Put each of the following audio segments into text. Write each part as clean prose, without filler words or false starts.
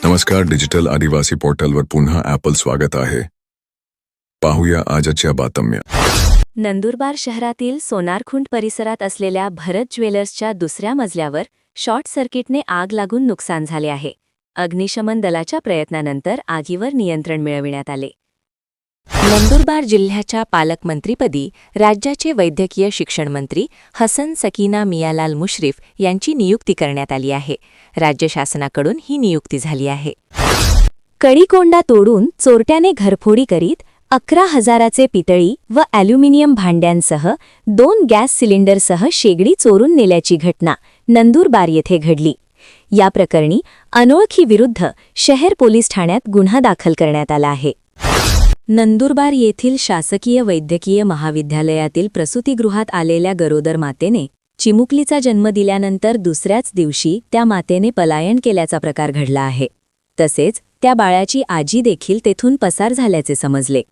नमस्कार, डिजिटल आदिवासी पोर्टलवर पुन्हा ॲपल स्वागत आहे. पाहूया आजच्या बातम्या. नंदुरबार शहरातील सोनारखुंट परिसरात असलेल्या भरत ज्वेलर्सच्या दुसऱ्या मजल्यावर शॉर्ट सर्किटने आग लागून नुकसान झाले आहे. अग्निशमन दलाच्या प्रयत्नानंतर आगीवर नियंत्रण मिळविण्यात आले. नंदुरबार जिल्ह्याच्या पालकमंत्रीपदी राज्याचे वैद्यकीय शिक्षण मंत्री हसन सकीना मियालाल मुश्रीफ यांची नियुक्ती करण्यात आली आहे. राज्य शासनाकडून ही नियुक्ती झाली आहे. कडीकोंडा तोडून चोरट्याने घरफोडी करीत 11,000चे पितळी व ॲल्युमिनियम भांड्यांसह 2 गॅस सिलेंडरसह शेगडी चोरून नेल्याची घटना नंदुरबार येथे घडली. या प्रकरणी अनोळखीविरुद्ध शहर पोलीस ठाण्यात गुन्हा दाखल करण्यात आला आहे. नंदुरबार येथील शासकीय वैद्यकीय महाविद्यालयातील प्रसूतिगृहात आलेल्या गरोदर मातेने चिमुकलीचा जन्म दिल्यानंतर दुसऱ्याच दिवशी त्या मातेने पलायन केल्याचा प्रकार घडला आहे. तसेच त्या बाळाची आजी देखील तेथून पसार झाल्याचे समजले.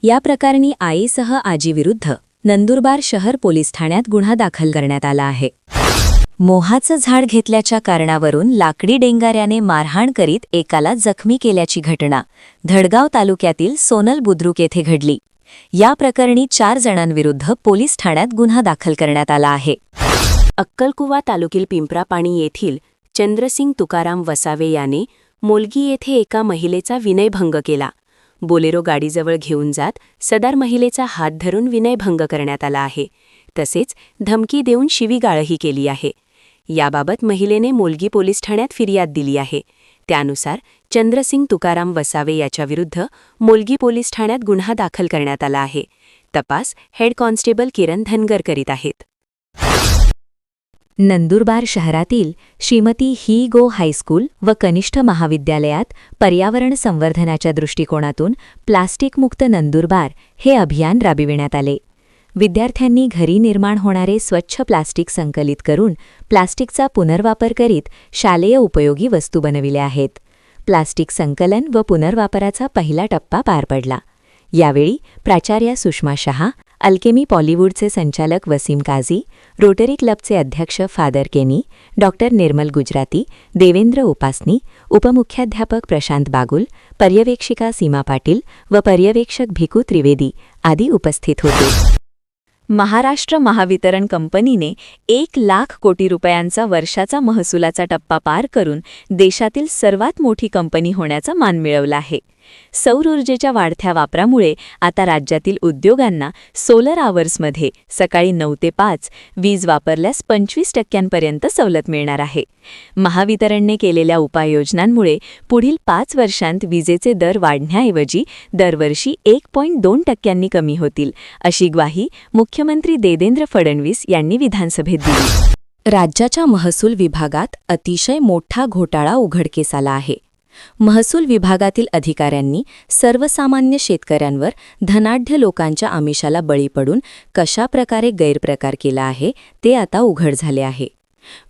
या प्रकरणी आईसह आजीविरुद्ध नंदुरबार शहर पोलीस ठाण्यात गुन्हा दाखल करण्यात आला आहे. मोहाचं झाड घेतल्याच्या कारणावरून लाकडी डेंगाऱ्याने मारहाण करीत एकाला जखमी केल्याची घटना धडगाव तालुक्यातील सोनल बुद्रुक येथे घडली. या प्रकरणी 4 जणांविरुद्ध पोलीस ठाण्यात गुन्हा दाखल करण्यात आला आहे. अक्कलकुवा तालुक्यातील पिंपरापाणी येथील चंद्रसिंग तुकाराम वसावे याने मोलगी येथे एका महिलेचा विनयभंग केला. बोलेरो गाडीजवळ घेऊन जात सदर महिलेचा हात धरून विनयभंग करण्यात आला आहे. तसेच धमकी देऊन शिवीगाळही केली आहे. याबाबत महिलेने मोलगी पोलीस ठाण्यात फिर्याद दिली आहे. त्यानुसार चंद्रसिंग तुकाराम वसावे याच्याविरुद्ध मोलगी पोलीस ठाण्यात गुन्हा दाखल करण्यात आला आहे. तपास हेड कॉन्स्टेबल किरण धनगर करीत आहेत. नंदुरबार शहरातील श्रीमती ही गो हायस्कूल व कनिष्ठ महाविद्यालयात पर्यावरण संवर्धनाच्या दृष्टिकोनातून प्लास्टिकमुक्त नंदुरबार हे अभियान राबविण्यात आले. विद्यार्थ्यांनी घरी निर्माण होणारे स्वच्छ प्लास्टिक संकलित करून प्लास्टिकचा पुनर्वापर करीत शालेय उपयोगी वस्तू बनविल्या आहेत. प्लास्टिक संकलन व पुनर्वापराचा पहिला टप्पा पार पडला. यावेळी प्राचार्या सुषमा शहा, अल्केमी पॉलिवूडचे संचालक वसीम काझी, रोटरी क्लबचे अध्यक्ष फादर केनी, डॉक्टर निर्मल गुजराती, देवेंद्र उपासनी, उपमुख्याध्यापक प्रशांत बागुल, पर्यवेक्षिका सीमा पाटील व पर्यवेक्षक भिकू त्रिवेदी आदी उपस्थित होते. महाराष्ट्र महावितरण कंपनीने 1,00,000 कोटी रुपयांचा वर्षाचा महसुलाचा टप्पा पार करून देशातील सर्वात मोठी कंपनी होण्याचा मान मिळवला आहे. सौर ऊर्जेच्या वाढत्या वापरामुळे आता राज्यातील उद्योगांना सोलर आवर्समध्ये सकाळी 9 ते 5 वीज वापरल्यास 25% सवलत मिळणार आहे. महावितरणने केलेल्या उपाययोजनांमुळे पुढील 5 वर्षांत विजेचे दर वाढण्याऐवजी दरवर्षी 1.2% कमी होतील, अशी ग्वाही मुख्यमंत्री देवेंद्र फडणवीस यांनी विधानसभेत दिली. राज्याच्या महसूल विभागात अतिशय मोठा घोटाळा उघडकीस आला आहे. महसूल विभागातील अधिकाऱ्यांनी सर्वसामान्य शेतकऱ्यांवर धनाढ्य लोकांच्या आमिषाला बळी पडून कशा प्रकारे गैरप्रकार केला आहे ते आता उघड झाले आहे.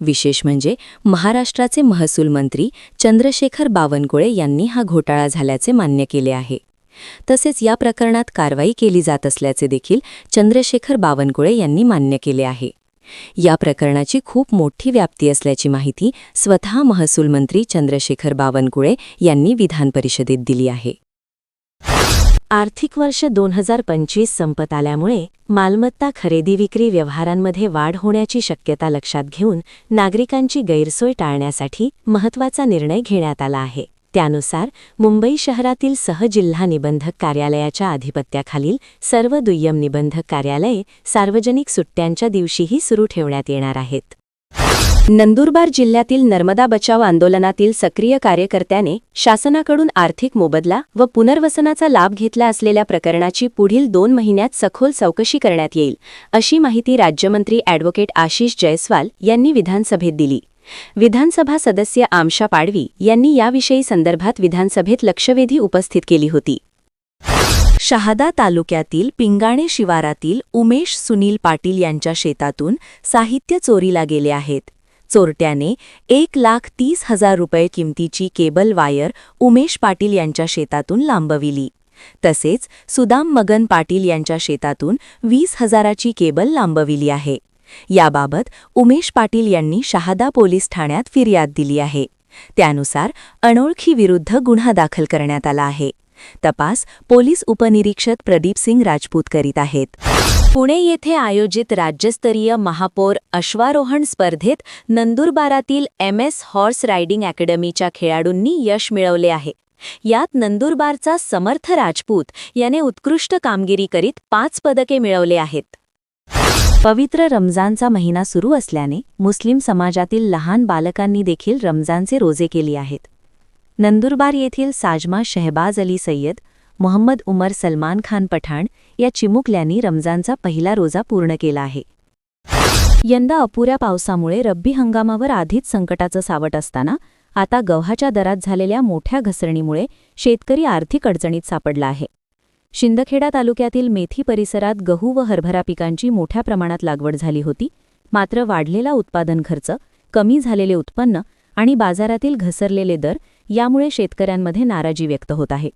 विशेष म्हणजे महाराष्ट्राचे महसूल मंत्री चंद्रशेखर बावनकुळे यांनी हा घोटाळा झाल्याचे मान्य केले आहे. तसेच या प्रकरणात कारवाई केली जात असल्याचे देखील चंद्रशेखर बावनकुळे यांनी मान्य केले आहे. या प्रकरणाची खूप मोठी व्याप्ती असल्याची माहिती स्वतः महसूल मंत्री चंद्रशेखर बावनकुळे यांनी विधान परिषदेत दिली आहे. आर्थिक वर्ष 2025 संपत आल्यामुळे मालमत्ता खरेदी विक्री व्यवहारांमध्ये वाढ होण्याची शक्यता लक्षात घेऊन नागरिकांची गैरसोय टाळण्यासाठी महत्त्वाचा निर्णय घेण्यात आला आहे. त्यानुसार मुंबई शहरातील सहजिल्हा निबंधक कार्यालयाच्या अधिपत्याखालील सर्व दुय्यम निबंधक कार्यालये सार्वजनिक सुट्ट्यांच्या दिवशीही सुरू ठेवण्यात येणार आहेत. नंदुरबार जिल्ह्यातील नर्मदा बचाव आंदोलनातील सक्रिय कार्यकर्त्याने शासनाकडून आर्थिक मोबदला व पुनर्वसनाचा लाभ घेतला असलेल्या प्रकरणाची पुढील 2 महिन्यात सखोल चौकशी करण्यात येईल, अशी माहिती राज्यमंत्री ॲडव्होकेट आशिष जयस्वाल यांनी विधानसभेत दिली. विधानसभा सदस्य आमशा पाडवी यांनी याविषयी संदर्भात विधानसभेत लक्षवेधी उपस्थित केली होती. शहादा तालुक्यातील पिंगाणे शिवारातील उमेश सुनील पाटील यांच्या शेतातून साहित्य चोरीला गेले आहेत. चोरट्याने 1,30,000 रुपये किमतीची केबल वायर उमेश पाटील यांच्या शेतातून लांबविली. तसेच सुदाम मगन पाटील यांच्या शेतातून 20,000ची केबल लांबविली आहे. याबाबत उमेश पाटील यांनी शहादा पोलीस ठाण्यात फिर्याद दिली आहे. त्यानुसार अनोळखीविरुद्ध गुन्हा दाखल करण्यात आला आहे. तपास पोलीस उपनिरीक्षक प्रदीप सिंग राजपूत करीत आहेत. पुणे येथे आयोजित राज्यस्तरीय महापौर अश्वारोहण स्पर्धेत नंदुरबारातील MS हॉर्स रायडिंग अकॅडमीच्या खेळाडूंनी यश मिळवले आहे. यात नंदुरबारचा समर्थ राजपूत याने उत्कृष्ट कामगिरी करीत 5 पदके मिळवले आहेत. पवित्र रमजानचा महिना सुरू असल्याने मुस्लिम समाजातील लहान बालकांनी देखील रमजानचे रोजे केले आहेत. नंदुरबार येथील साजमा शहबाज अली सय्यद, मोहम्मद उमर सलमान खान पठाण या चिमुकल्यांनी रमजानचा पहिला रोजा पूर्ण केला आहे. यंदा अपुऱ्या पावसामुळे रब्बी हंगामावर आधीच संकटाचं सावट असताना आता गव्हाच्या दरात झालेल्या मोठ्या घसरणीमुळे शेतकरी आर्थिक अडचणीत सापडला आहे. शिंदखेडा तालुक्यातील मेथी परिसरात गहू व हरभरा पिकांची मोठ्या प्रमाणात लागवड झाली होती. मात्र वाढलेला उत्पादन खर्च, कमी झालेले उत्पन्न आणि बाजारातील घसरलेले दर यामुळे शेतकऱ्यांमध्ये नाराजी व्यक्त होत आहे.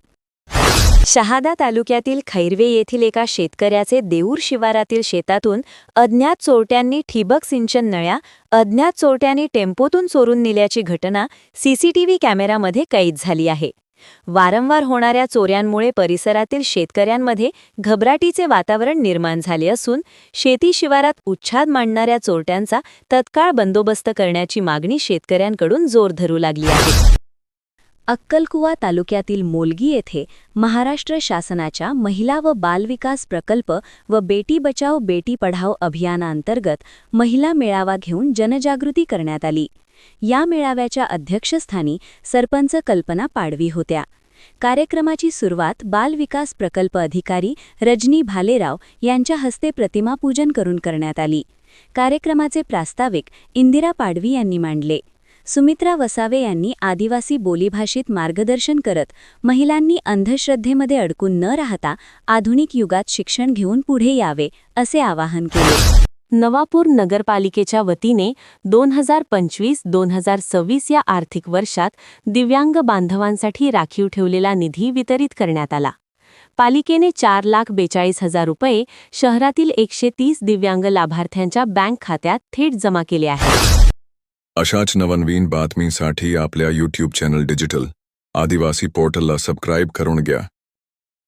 शहादा तालुक्यातील खैरवे येथील एका शेतकऱ्याचे देऊर शिवारातील शेतातून अज्ञात चोरट्यांनी ठिबक सिंचन नळ्या अज्ञात चोरट्यांनी टेम्पोतून चोरून नेल्याची घटना CCTV कॅमेरामध्ये कैद झाली आहे. वारंवार होणाऱ्या चोऱ्यांमुळे परिसरातील शेतकऱ्यांमध्ये घबराटीचे वातावरण निर्माण झाले असून शेती शिवारात उच्छाद मांडणाऱ्या चोरट्यांचा तत्काळ बंदोबस्त करण्याची मागणी शेतकऱ्यांकडून जोर धरू लागली आहे. अक्कलकुवा तालुक्यातील मोलगी येथे महाराष्ट्र शासनाच्या महिला व बालविकास प्रकल्प व बेटी बचाओ बेटी पढाओ अभियानांतर्गत महिला मेळावा घेऊन जनजागृती करण्यात आली. या मेळाव्याच्या अध्यक्षस्थानी सरपंच कल्पना पाडवी होत्या. कार्यक्रमाची सुरुवात बालविकास प्रकल्प अधिकारी रजनी भालेराव यांच्या हस्ते प्रतिमापूजन करून करण्यात आली. कार्यक्रमाचे प्रास्ताविक इंदिरा पाडवी यांनी मांडले. सुमित्रा वसावे यांनी आदिवासी बोलीभाषेत मार्गदर्शन करत महिलांनी अंधश्रद्धेमध्ये अडकून न राहता आधुनिक युगात शिक्षण घेऊन पुढे यावे असे आवाहन केले. नवापूर नगरपालिकेच्या वतीने 2025-2026 या आर्थिक वर्षात दिव्यांग बांधवांसाठी राखीव ठेवलेला निधी वितरित करण्यात आला. पालिकेने 4,42,000 रुपये शहरातील 130 दिव्यांग लाभार्थ्यांच्या बँक खात्यात थेट जमा केले आहेत. अशाच नवनवीन बातमीसाठी आपल्या YouTube चॅनल डिजिटल आदिवासी पोर्टलला सबस्क्राईब करून घ्या.